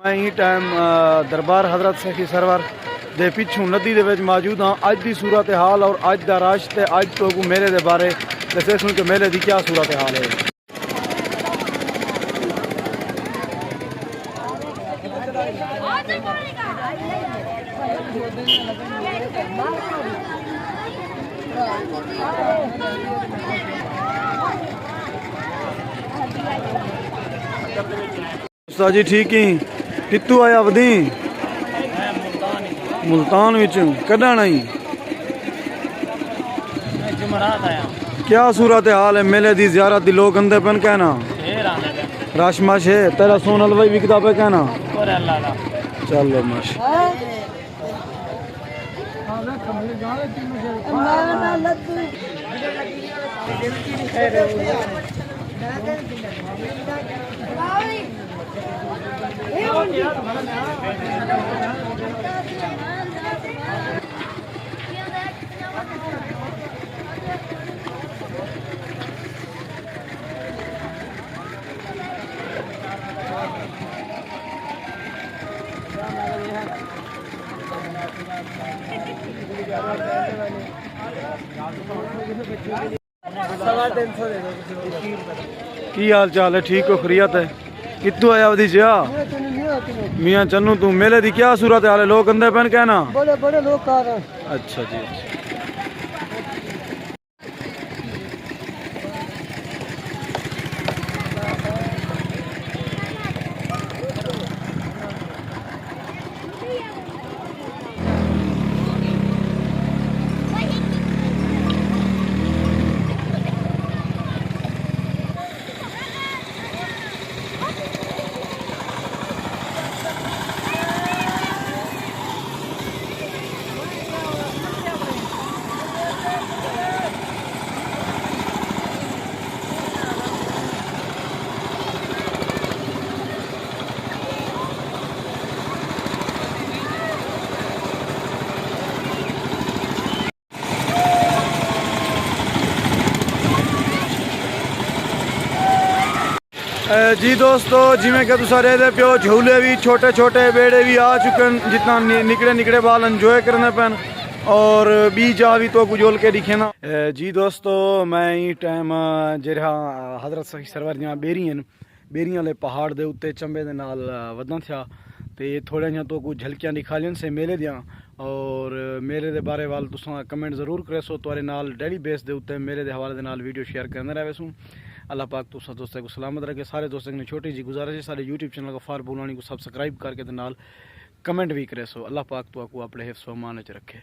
मैं ही टाइम दरबार हजरत सखी सरवर दे पिछू नदी दे विच मौजूद हाँ। अज की सूरत हाल और अज का रश ते अज तो मेले के बारे दसे सुन के मेले की क्या सूरत हाल है। उस्ताद जी ठीक ही कितू आया वधी मुल्तान विच कदन आई क्या सूरत हाल है मेले दी ज़ियारत दी लोग अंदर पन कहना रश मश है तेरा सोन हलवाई विकदा पे कहना चलो मश की हाल चाल है ठीक हो खरियत है कितू आया वधी जिया मियाँ चन्नू तू मेले दी क्या सूरत हाल है लोग अंदर पहन कहना बड़े बड़े लोग आ रहे हैं। अच्छा जी अच्छा। जी दोस्तों जिमें कि तुसा रहते पियो झूले भी छोटे छोटे बेड़े भी आ चुके हैं जितना निकड़े निकड़े बाल इंजॉय करने पैन और बी जा भी तो गुजोल के दिखे ना। जी दोस्तों मैं ही टाइम जरा हजरत सखी सरवर जहाँ बेरियां वाले पहाड़ के उत्ते चंबे के नाल वधन था तो थोड़े जहाँ तो कुछ झलकियाँ दिखा लियन से मेले दियाँ और मेले के बारे वाल तुसा कमेंट जरूर करे सो तुआरे नाल डेली बेस के उत्ते मेले के हवाले नाल वीडियो शेयर करते रहे सूँ। अल्लाह पाक तुसा दोस्तों को सलामत रखे। सारे दोस्तों ने छोटी जी गुजारिश है सारे यूट्यूब चैनल को फार बुलानी को सब्सक्राइब करके नाल कमेंट भी करे सो। अल्लाह पाक तो आपको अपने हिफ्ज़ व अमान च रखे।